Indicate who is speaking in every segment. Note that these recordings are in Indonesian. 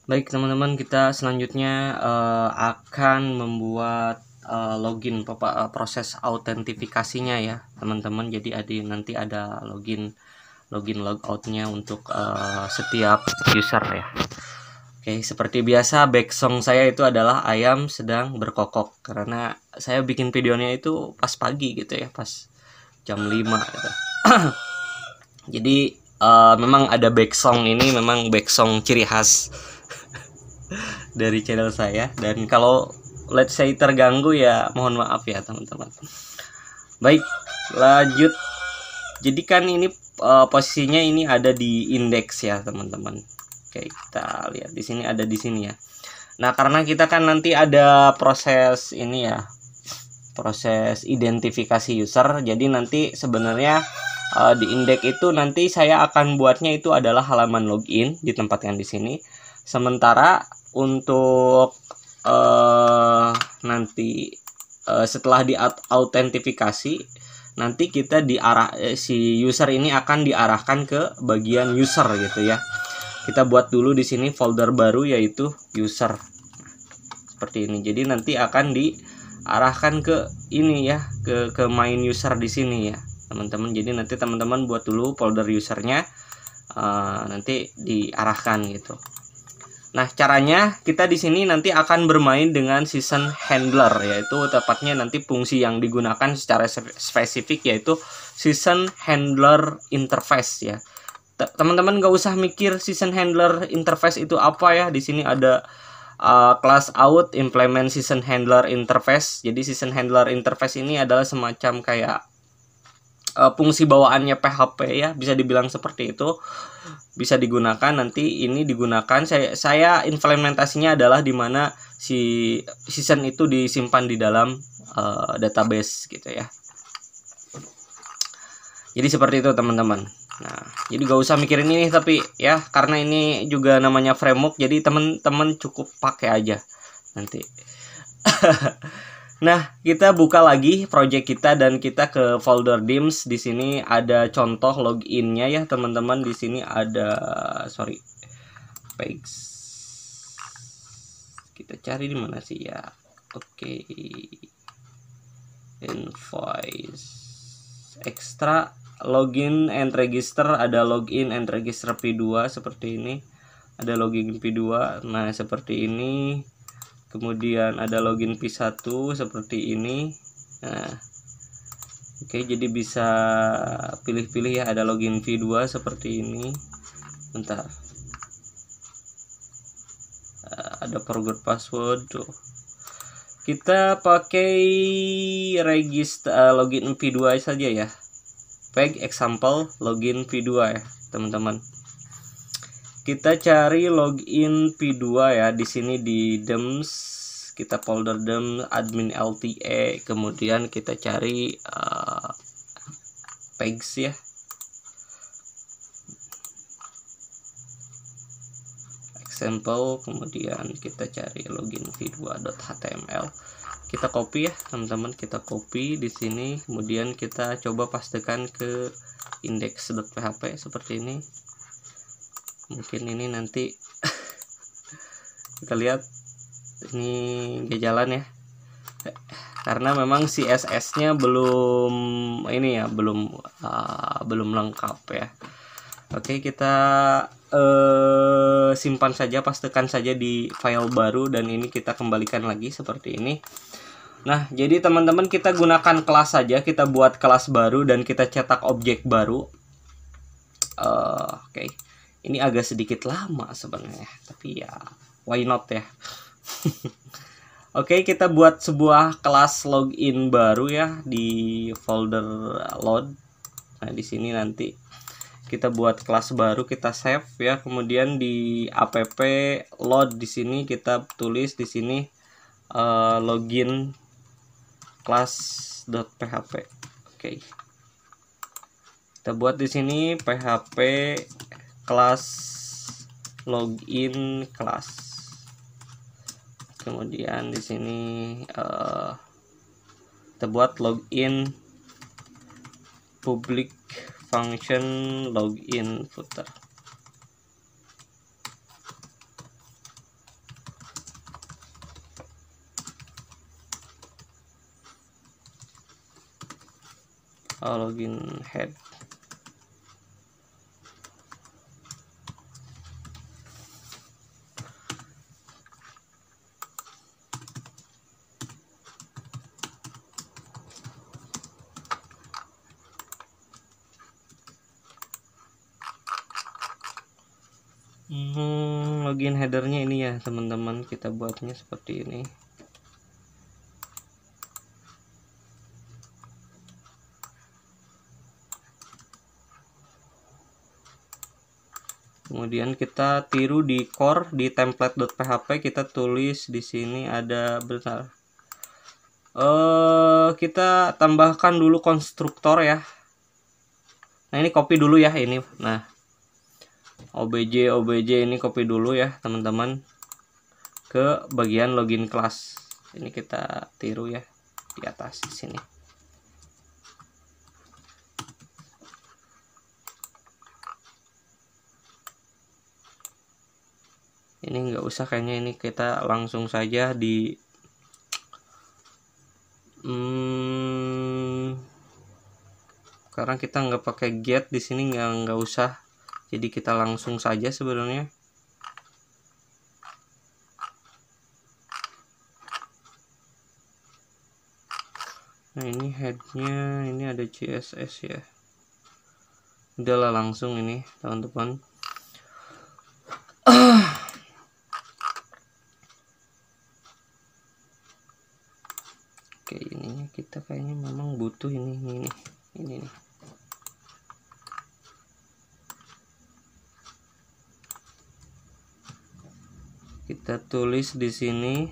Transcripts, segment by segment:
Speaker 1: Baik teman-teman, kita selanjutnya akan membuat login proses autentifikasinya ya teman-teman. Jadi nanti ada login logoutnya untuk setiap user ya. Oke, seperti biasa backsong saya itu adalah ayam sedang berkokok, karena saya bikin videonya itu pas pagi gitu ya, pas jam 5 gitu. Jadi memang ada backsong, ini memang backsong ciri khas dari channel saya, dan kalau let's say terganggu ya mohon maaf ya teman-teman. Baik, lanjut. Jadi kan ini posisinya ini ada di indeks ya teman-teman. Oke, kita lihat di sini, ada di sini ya. Nah, karena kita kan nanti ada proses ini ya, proses identifikasi user. Jadi nanti sebenarnya di indeks itu nanti saya akan buatnya itu adalah halaman login, ditempatkan di sini. Sementara untuk nanti setelah diautentifikasi, nanti kita si user ini akan diarahkan ke bagian user gitu ya. Kita buat dulu di sini folder baru yaitu user seperti ini. Jadi nanti akan diarahkan ke ini ya, ke main user di sini ya teman-teman. Jadi nanti teman-teman buat dulu folder usernya, nanti diarahkan gitu. Nah, caranya kita di sini nanti akan bermain dengan season handler, yaitu tepatnya nanti fungsi yang digunakan secara spesifik yaitu season handler interface ya. Teman-teman gak usah mikir season handler interface itu apa ya. Di sini ada class out implement season handler interface. Jadi season handler interface ini adalah semacam kayak fungsi bawaannya PHP ya, bisa dibilang seperti itu. Bisa digunakan, nanti ini digunakan, saya implementasinya adalah dimana si season itu disimpan di dalam database gitu ya. Jadi seperti itu teman-teman. Nah, jadi gak usah mikirin ini, tapi ya karena ini juga namanya framework, jadi teman-teman cukup pakai aja nanti. Nah, kita buka lagi project kita dan kita ke folder dims. Di sini ada contoh loginnya ya, teman-teman. Di sini ada page. Kita cari di mana sih ya? Oke. Invoice. Extra login and register, ada login and register P2 seperti ini. Ada login P2. Nah, seperti ini. Kemudian ada login P1 seperti ini. Nah, oke, jadi bisa pilih-pilih ya, ada login V2 seperti ini. Bentar, ada forgot password tuh. Kita pakai register login P2 saja ya. Peg example login P2 ya teman-teman. Kita cari login P2 ya, di sini di dems, kita folder dem admin LTA, kemudian kita cari pegs ya. Example, kemudian kita cari login v2.html. Kita copy ya teman-teman, kita copy di sini, kemudian kita coba pastekan ke index.php seperti ini. Mungkin ini nanti kita lihat ini gak jalan ya, karena memang CSS-nya belum ini ya, belum lengkap ya. Oke, kita simpan saja, pastekan saja di file baru, dan ini kita kembalikan lagi seperti ini. Nah, jadi teman-teman kita gunakan kelas saja, kita buat kelas baru dan kita cetak objek baru. Oke. Ini agak sedikit lama sebenarnya, tapi ya why not ya. Oke, kita buat sebuah kelas login baru ya di folder load. Nah, di sini nanti kita buat kelas baru, kita save ya. Kemudian di app load di sini kita tulis di sini login class.php. Oke. Kita buat di sini php class login class. Kemudian di sini kita buat login public function login footer. login head. Login headernya ini ya teman-teman, kita buatnya seperti ini. Kemudian kita tiru di core di template.php, kita tulis di sini ada besar. Kita tambahkan dulu konstruktor ya. Nah, ini copy dulu ya ini. Nah, obj ini copy dulu ya teman-teman ke bagian login class. Ini kita tiru ya di atas di sini. Ini nggak usah, kayaknya ini kita langsung saja di karena kita nggak pakai get di sini, nggak usah, jadi kita langsung saja sebenarnya. Nah, ini headnya ini ada CSS ya, udahlah langsung ini teman-teman. Oke, ininya kita kayaknya memang butuh ini nih. Kita tulis di sini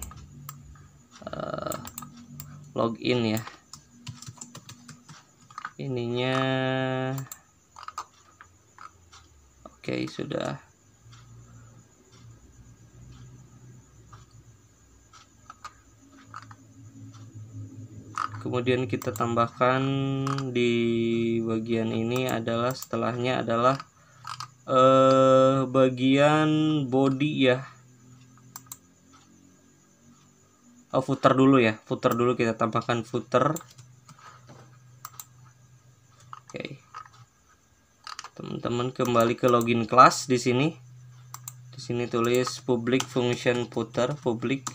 Speaker 1: login ya. Ininya oke, sudah. Kemudian kita tambahkan di bagian ini adalah setelahnya adalah bagian body ya. Footer dulu ya, footer dulu kita tambahkan footer. Oke. Teman-teman kembali ke login class di sini. Di sini tulis public function footer, public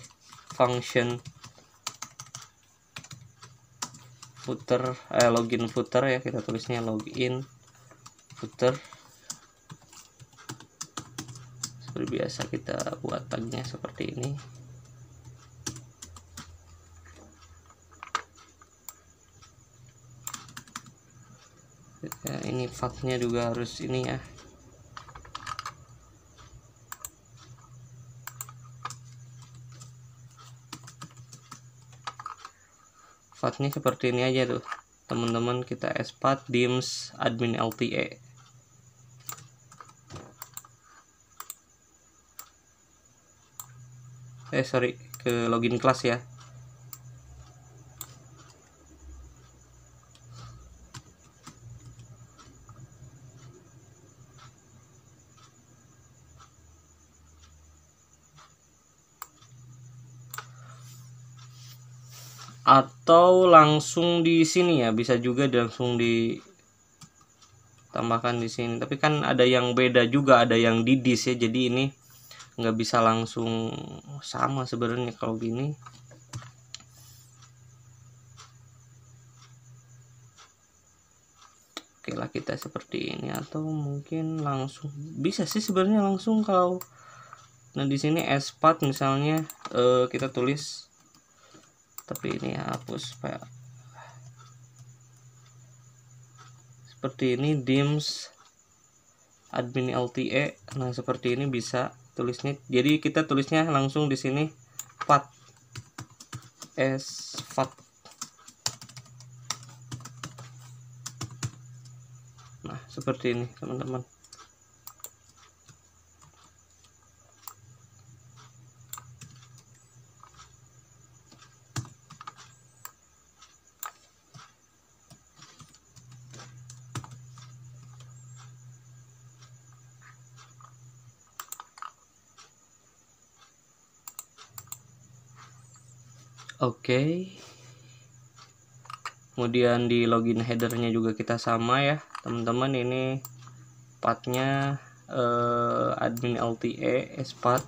Speaker 1: function footer, login footer ya, kita tulisnya login footer. Seperti biasa kita buat tagnya seperti ini. Ya, ini fatnya juga harus ini ya. Fatnya seperti ini aja tuh teman-teman, kita spat dims admin LTA. Sorry, ke login class ya. Atau langsung di sini ya, bisa juga langsung ditambahkan di sini. Tapi kan ada yang beda juga, ada yang di dis ya, jadi ini nggak bisa langsung sama sebenarnya kalau gini. Oke lah, kita seperti ini, atau mungkin langsung bisa sih sebenarnya langsung kalau. Nah, di sini spat misalnya kita tulis, tapi ini hapus supaya seperti ini dims admin LTA. Nah, seperti ini bisa tulisnya, jadi kita tulisnya langsung di sini fat sfat. Nah, seperti ini teman-teman. Oke. Kemudian di login headernya juga kita sama ya teman-teman, ini pathnya admin LTE path.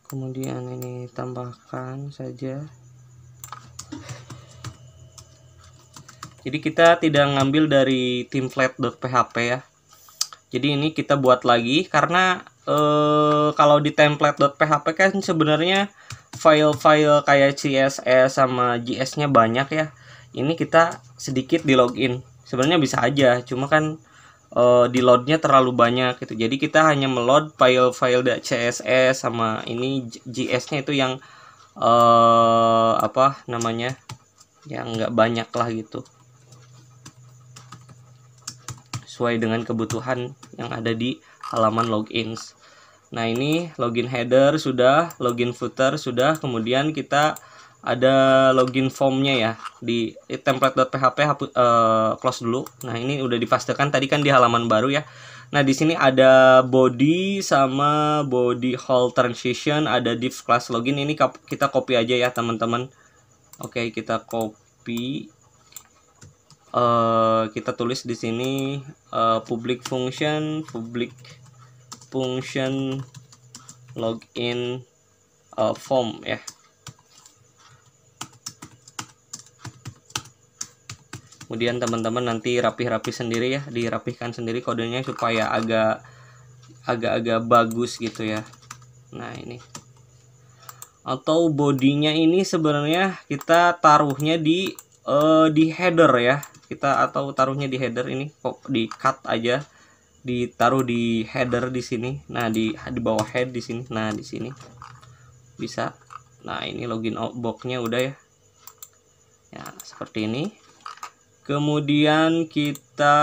Speaker 1: Kemudian ini tambahkan saja. Jadi kita tidak ngambil dari template.php ya. Jadi ini kita buat lagi karena kalau di template.php kan sebenarnya file-file kayak CSS sama JS-nya banyak ya. Ini kita sedikit di login. Sebenarnya bisa aja, cuma kan di loadnya terlalu banyak gitu. Jadi kita hanya meload file-file CSS sama ini JS-nya itu yang apa namanya, yang nggak banyak lah gitu, sesuai dengan kebutuhan yang ada di halaman logins. Nah ini login header sudah, login footer sudah, kemudian kita ada login formnya ya di template.php. Close dulu. Nah ini udah dipastikan tadi kan di halaman baru ya. Nah di sini ada body sama body hole transition, ada div class login. Ini kita copy aja ya teman-teman. Oke, kita copy. Kita tulis di sini public function login form ya. Kemudian teman-teman nanti rapi-rapi sendiri ya, dirapihkan sendiri kodenya supaya agak bagus gitu ya. Nah ini, atau bodinya ini sebenarnya kita taruhnya di header ya, atau taruhnya di header, ini kok di cut aja, ditaruh di header di sini. Nah di bawah head di sini. Nah di sini bisa. Nah ini login boxnya udah ya, seperti ini. Kemudian kita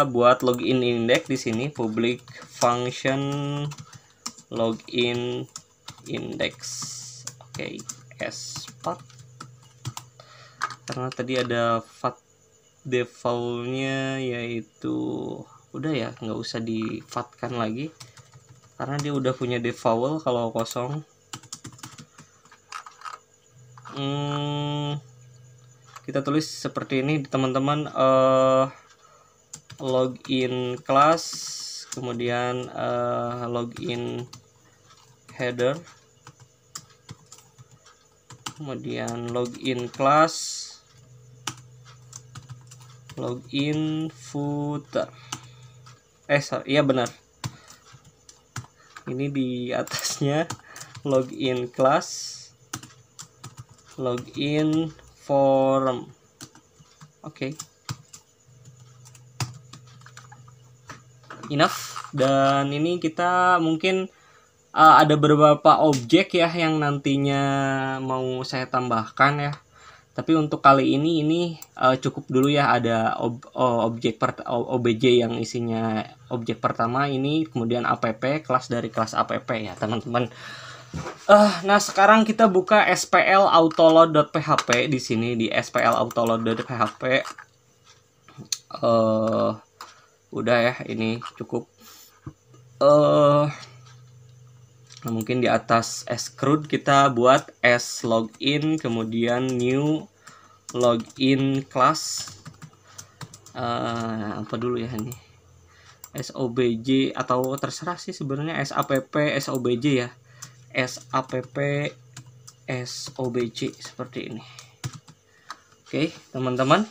Speaker 1: buat login index di sini, public function login index. Oke, path. Karena tadi ada path defaultnya yaitu udah ya, nggak usah di pathkan lagi karena dia udah punya default kalau kosong. Kita tulis seperti ini teman-teman, login class, kemudian login header, kemudian login class, login footer. Iya benar, ini di atasnya login class, login form. Oke. Enough. Dan ini kita mungkin ada beberapa objek ya yang nantinya mau saya tambahkan ya. Tapi untuk kali ini cukup dulu ya. Ada objek OBJ yang isinya objek pertama ini, kemudian app, kelas dari kelas app ya teman-teman. Nah sekarang kita buka splautoload.php di sini, di splautoload.php. Udah ya, ini cukup. Nah, mungkin di atas screwed kita buat login, kemudian new login class. Apa dulu ya ini, sobj atau terserah sih sebenarnya, sapp sobj ya, sapp sobj seperti ini. Oke teman-teman.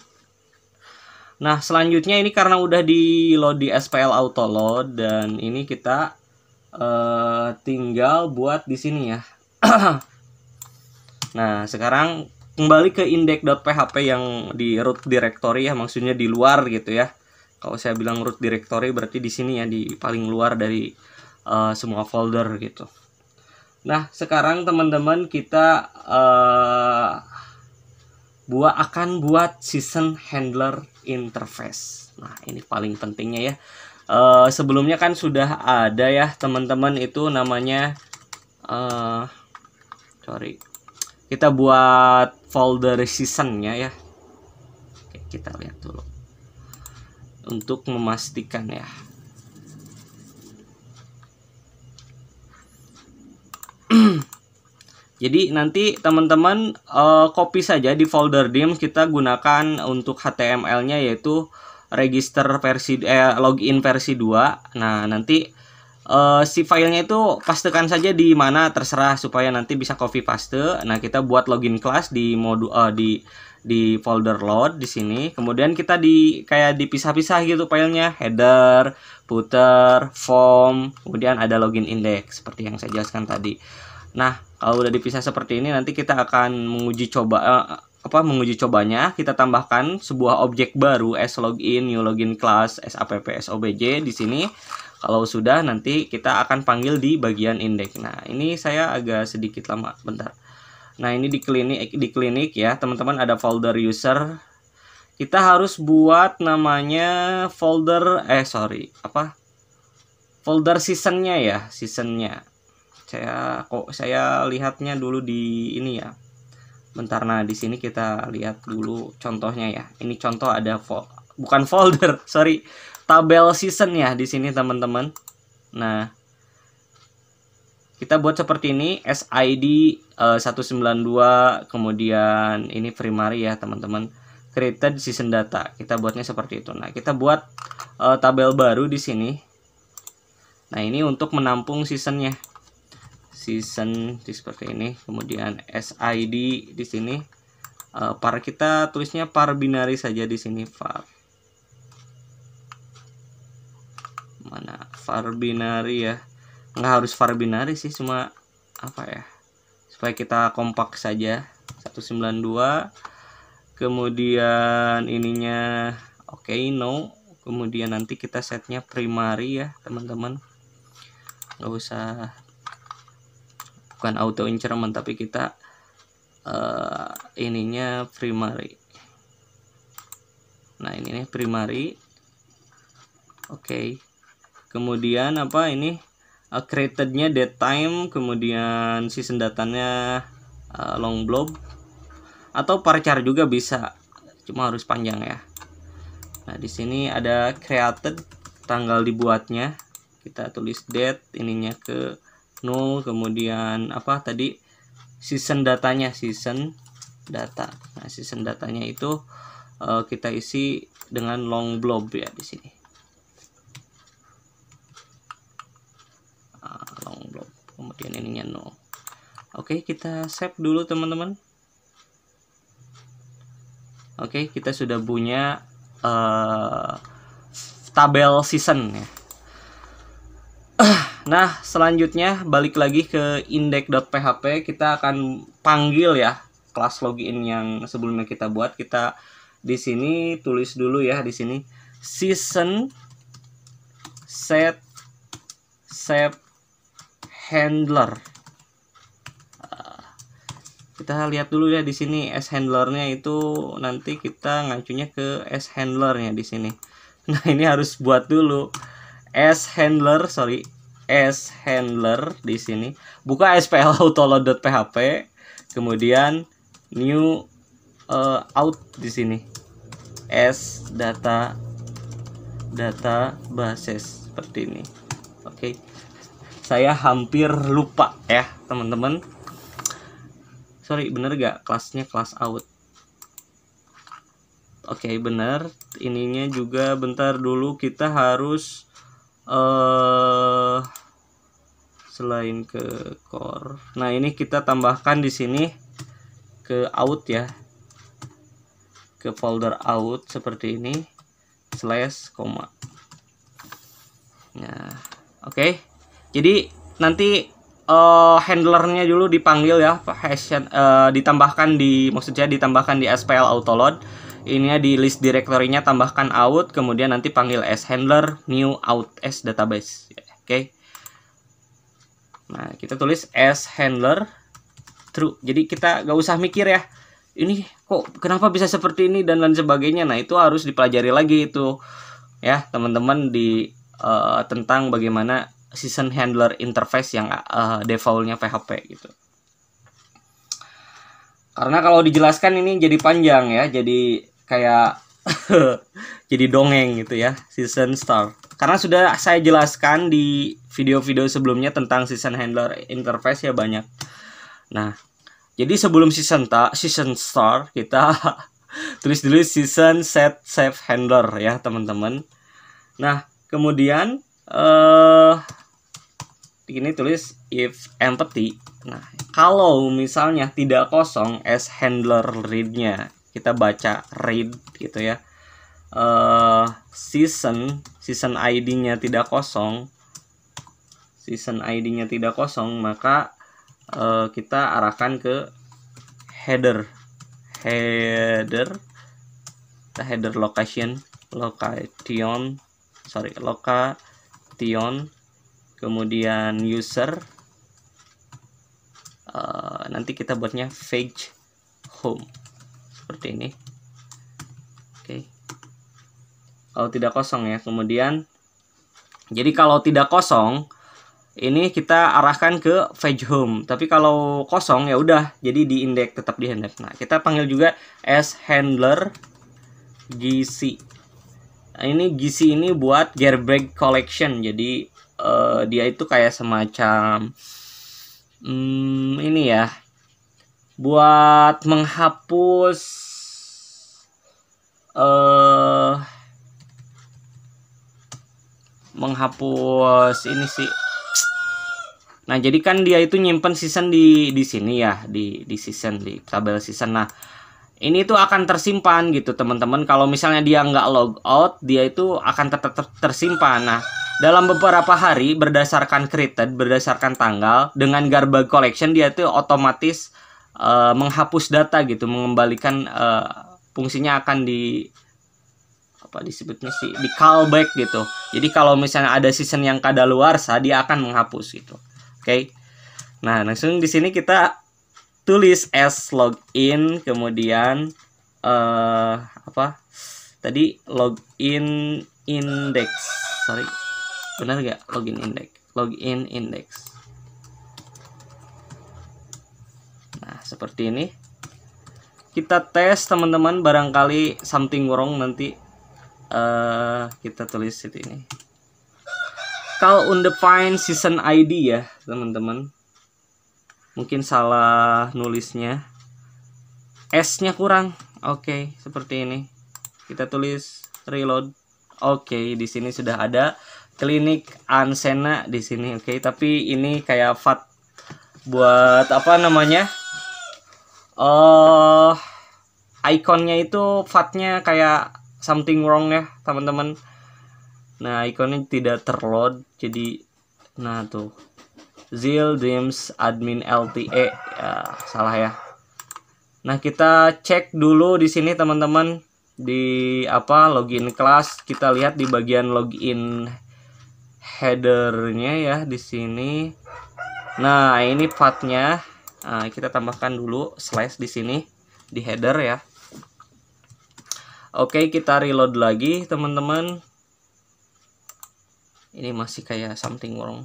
Speaker 1: Nah selanjutnya ini karena udah di load di splautoload, dan ini kita tinggal buat di sini ya. Nah sekarang kembali ke index.php yang di root directory ya, maksudnya di luar gitu ya. Kalau saya bilang root directory berarti di sini ya, di paling luar dari semua folder gitu. Nah sekarang teman-teman kita akan buat session handler interface. Nah ini paling pentingnya ya. Sebelumnya kan sudah ada ya teman-teman, itu namanya kita buat folder seasonnya ya. Oke, kita lihat dulu untuk memastikan ya. Jadi nanti teman-teman copy saja di folder dim, kita gunakan untuk HTML-nya yaitu register versi login versi 2. Nah, nanti si filenya itu pastekan saja di mana terserah supaya nanti bisa copy paste. Nah, kita buat login class di modul di folder load di sini. Kemudian kita kayak dipisah-pisah gitu filenya, header, footer, form, kemudian ada login index seperti yang saya jelaskan tadi. Nah, kalau udah dipisah seperti ini, nanti kita akan menguji cobanya. Kita tambahkan sebuah objek baru slogin, new login class, sapp, sobj di sini. Kalau sudah, nanti kita akan panggil di bagian index. Nah, ini saya agak sedikit lama, bentar. Nah, ini di klinik ya, teman-teman, ada folder user. Kita harus buat namanya folder folder seasonnya ya, seasonnya. Saya lihatnya dulu di ini ya. Bentar, nah di sini kita lihat dulu contohnya ya. Ini contoh ada bukan folder, sorry, tabel season ya di sini teman-teman. Nah, kita buat seperti ini, SID 192, kemudian ini primary ya teman-teman. Created season data. Kita buatnya seperti itu. Nah, kita buat tabel baru di sini. Nah, ini untuk menampung seasonnya. Season seperti ini, kemudian SID di sini, kita tulisnya var binary saja di sini, var binary ya, nggak harus var binary sih, cuma apa ya, supaya kita kompak saja. 192, kemudian ininya oke, no, kemudian nanti kita setnya primary ya teman-teman, nggak usah, bukan auto increment, tapi kita ininya primary. Nah, ini nih primary. Oke. Kemudian apa ini? Creatednya date time, kemudian season datanya long blob atau varchar juga bisa. Cuma harus panjang ya. Nah, di sini ada created, tanggal dibuatnya. Kita tulis date ininya ke 0, kemudian apa tadi, season datanya, season data. Nah, season datanya itu kita isi dengan long blob ya di sini. Long blob. Kemudian ininya 0. Oke, kita save dulu teman-teman. Oke, kita sudah punya tabel season ya. Nah, selanjutnya balik lagi ke index.php, kita akan panggil ya kelas login yang sebelumnya kita buat. Kita di sini tulis dulu ya di sini season set handler. Kita lihat dulu ya di sini handlernya itu nanti kita ngacunya ke handlernya di sini. Nah, ini harus buat dulu handler di sini. Buka SPL autoload.php, kemudian new out di sini. Databases seperti ini. Oke. Saya hampir lupa ya, teman-teman. Sorry, bener gak kelasnya kelas out? Oke, bener. Ininya juga bentar dulu, kita harus selain ke core. Nah, ini kita tambahkan di sini ke out ya. Ke folder out seperti ini / koma. Nah, oke. Jadi nanti handlernya dulu dipanggil ya, ditambahkan ditambahkan di SPL autoload. Ini di list directory-nya tambahkan out, kemudian nanti panggil handler new out database. Oke. Nah, kita tulis handler true. Jadi kita gak usah mikir ya, ini kok kenapa bisa seperti ini dan lain sebagainya. Nah, itu harus dipelajari lagi itu ya teman-teman tentang bagaimana season handler interface yang defaultnya PHP gitu. Karena kalau dijelaskan ini jadi panjang ya, jadi kayak jadi dongeng gitu ya, season start. Karena sudah saya jelaskan di video-video sebelumnya tentang season handler interface ya banyak. Nah, Jadi sebelum season start kita tulis dulu season set save handler ya teman-teman. Nah kemudian ini tulis if empty. Nah kalau misalnya tidak kosong as handler readnya, kita baca read gitu ya. Season ID-nya tidak kosong, maka kita arahkan ke header location, kemudian user, nanti kita buatnya page home seperti ini. Oke. Kalau tidak kosong ya, kemudian jadi kalau tidak kosong ini kita arahkan ke page home, tapi kalau kosong ya udah jadi di index, tetap di index. Nah kita panggil juga as handler GC. Nah, ini GC ini buat garbage collection, jadi dia itu kayak semacam ini ya, buat menghapus ini sih. Nah, jadi kan dia itu nyimpen season di sini ya, di season, di tabel season. Nah, ini tuh akan tersimpan gitu, teman-teman. Kalau misalnya dia nggak log out, dia itu akan tetap tersimpan. Nah, dalam beberapa hari berdasarkan created, berdasarkan tanggal, dengan garbage collection dia itu otomatis menghapus data gitu, mengembalikan fungsinya akan disebutnya sih di callback gitu. Jadi kalau misalnya ada season yang kadaluarsa, dia akan menghapus gitu. Oke. Nah, langsung di sini kita tulis as login, kemudian tadi login index. Sorry. Benar nggak login index? Login index. Nah, seperti ini. Kita tes teman-teman, barangkali something wrong nanti kita tulis ini. Kalau undefined season ID ya teman-teman, mungkin salah nulisnya, S-nya kurang. Oke, seperti ini. Kita tulis reload. Oke, di sini sudah ada klinik Ansena di sini. Oke, tapi ini kayak FAT buat apa namanya? Ikonnya itu FAT-nya kayak something wrong ya teman-teman. Nah, ikonnya tidak terload, jadi nah tuh Zil Dreams admin LTE ya, salah ya. Nah, kita cek dulu di sini teman-teman, di login class. Kita lihat di bagian login headernya ya di sini. Nah, ini path-nya. Nah, kita tambahkan dulu slash di sini di header ya. Oke, kita reload lagi teman-teman. Ini masih kayak something wrong.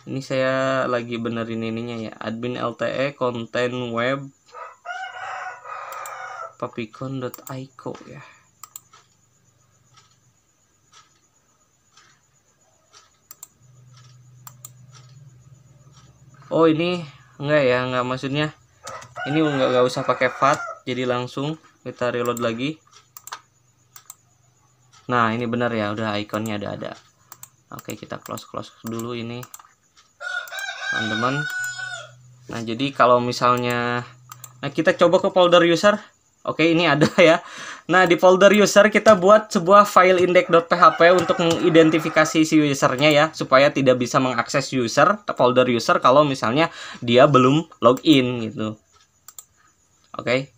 Speaker 1: Ini saya lagi benerin ininya ya. Admin LTE content web papicon.ico ya. Oh, ini enggak ya, enggak, maksudnya ini enggak usah pakai FAT, jadi langsung kita reload lagi. Nah, ini benar ya, udah ikonnya ada. Oke, kita close dulu ini teman-teman. Nah, jadi kalau misalnya kita coba ke folder user. Oke, ini ada ya. Nah, di folder user kita buat sebuah file index.php untuk mengidentifikasi si usernya ya, supaya tidak bisa mengakses folder user kalau misalnya dia belum login gitu. Oke.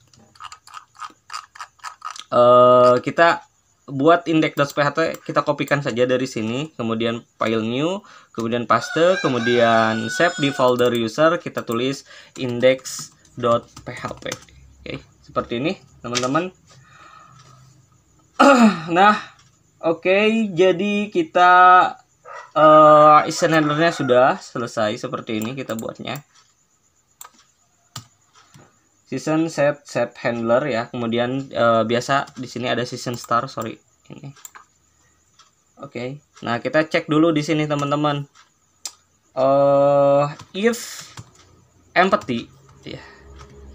Speaker 1: Kita buat index.php, kita kopikan saja dari sini, kemudian file new, kemudian paste, kemudian save di folder user, kita tulis index.php. Oke, seperti ini teman-teman. Nah, oke, jadi kita season handlernya sudah selesai seperti ini kita buatnya. Season set handler ya, kemudian biasa di sini ada season star, sorry ini. Oke, nah kita cek dulu di sini teman-teman. if empty ya.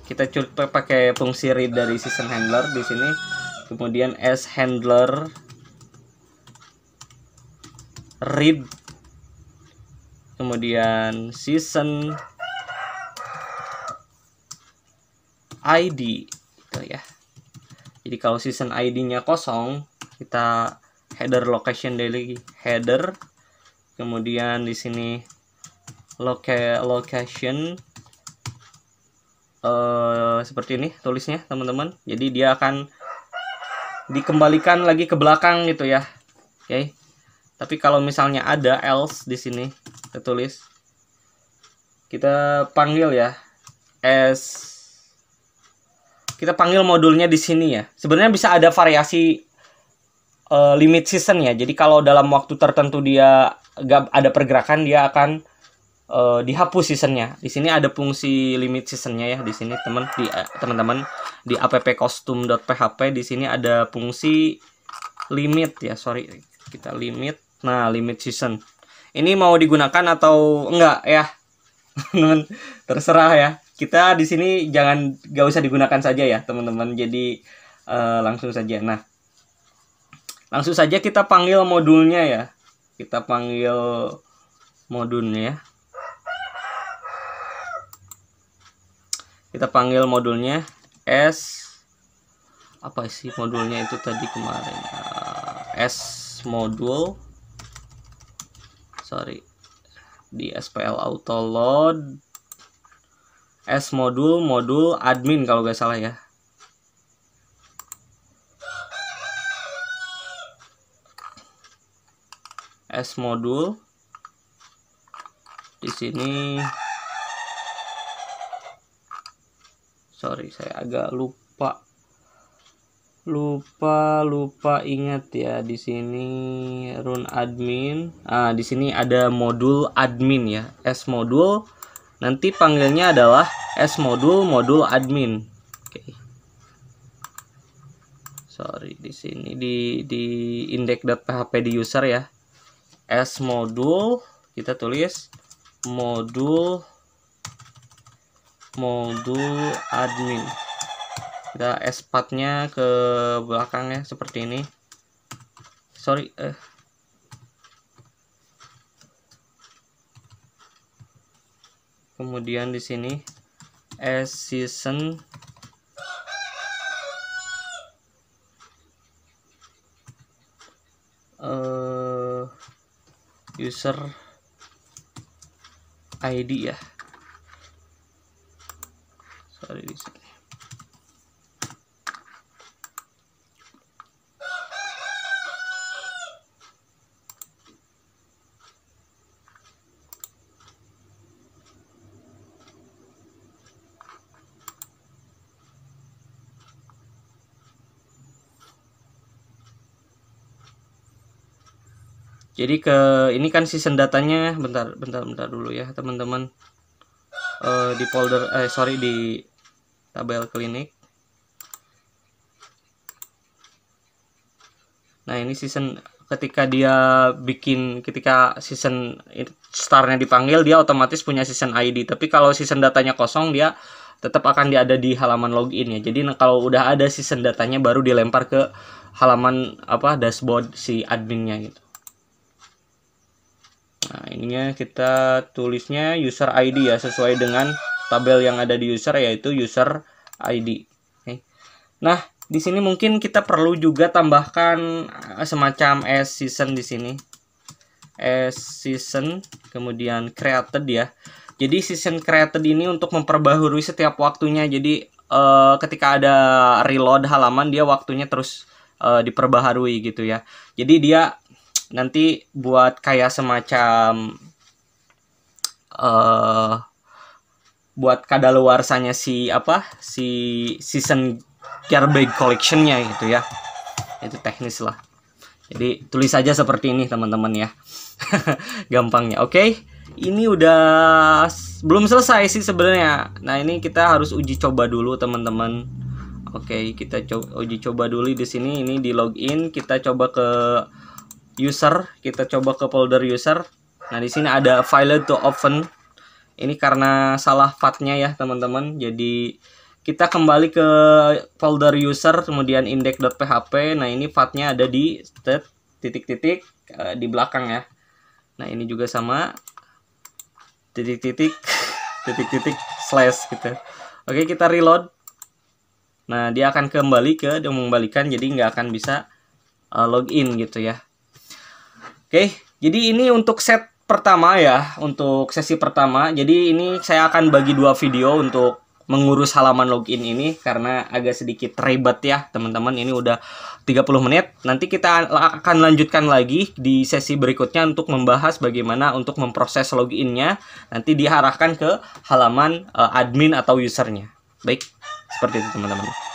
Speaker 1: Kita coba pakai fungsi read dari season handler di sini. Kemudian as handler read, kemudian season ID gitu ya. Jadi kalau season ID-nya kosong, kita header location dari header, kemudian di sini location seperti ini tulisnya teman-teman. Jadi dia akan dikembalikan lagi ke belakang gitu ya. Oke. Tapi kalau misalnya ada else di sini, kita tulis, kita panggil ya kita panggil modulnya di sini ya. Sebenarnya bisa ada variasi limit season ya. Jadi kalau dalam waktu tertentu dia gak ada pergerakan, dia akan dihapus seasonnya. Di sini ada fungsi limit seasonnya ya. Di sini teman-teman di app custom.php di sini ada fungsi limit ya. Sorry, kita limit. Nah, limit season. Ini mau digunakan atau enggak ya? Terserah ya. Kita di sini gak usah digunakan saja ya teman-teman. Jadi langsung saja. Nah, langsung saja kita panggil modulnya ya. Kita panggil modulnya. Kita panggil modulnya as apa sih modulnya itu tadi kemarin? As modul. Sorry. Di SPL auto load. S modul admin kalau nggak salah ya. S modul di sini. Sorry, saya agak lupa ingat ya. Di sini run admin. Di sini ada modul admin ya. S modul. Nanti panggilnya adalah S modul admin. Oke. Sorry, di sini di index.php di user ya. S modul, kita tulis modul admin. Kita S path-nya ke belakangnya seperti ini. Sorry, kemudian di sini as season user ID ya. Sorry di sini. Jadi ini kan season datanya, bentar dulu ya teman-teman. Di folder di tabel klinik. Nah, ini season ketika season startnya dipanggil, dia otomatis punya season ID. Tapi kalau season datanya kosong, dia tetap akan ada di halaman login ya. Jadi kalau udah ada season datanya baru dilempar ke halaman dashboard si adminnya gitu. Nah, ininya kita tulisnya user ID ya, sesuai dengan tabel yang ada di user, yaitu user ID. Oke. Nah, di sini mungkin kita perlu juga tambahkan semacam as season di sini. As season, kemudian created ya. Jadi season created ini untuk memperbaharui setiap waktunya. Jadi ketika ada reload halaman, dia waktunya terus diperbaharui gitu ya. Jadi dia nanti buat kayak semacam buat kadaluarsanya si season garbage collectionnya gitu ya. Itu teknis lah. Jadi tulis saja seperti ini teman-teman ya. Gampangnya. Oke. Ini udah belum selesai sih sebenarnya. Nah, ini kita harus uji coba dulu teman-teman. Oke, kita uji coba dulu di sini. Ini di login, kita coba ke user, kita coba ke folder user. Nah, di sini ada failed to open. Ini karena salah pathnya ya, teman-teman. Jadi kita kembali ke folder user, kemudian index.php. Nah, ini pathnya ada di titik-titik di belakang ya. Nah, ini juga sama titik-titik titik-titik slash gitu. Oke, kita reload. Nah, dia akan kembali ke dia mengembalikan, jadi nggak akan bisa login gitu ya. Oke, jadi ini untuk set pertama ya, untuk sesi pertama. Jadi ini saya akan bagi dua video untuk mengurus halaman login ini karena agak sedikit ribet ya teman-teman. Ini udah 30 menit. Nanti kita akan lanjutkan lagi di sesi berikutnya untuk membahas bagaimana untuk memproses loginnya. Nanti diarahkan ke halaman admin atau usernya. Baik, seperti itu teman-teman.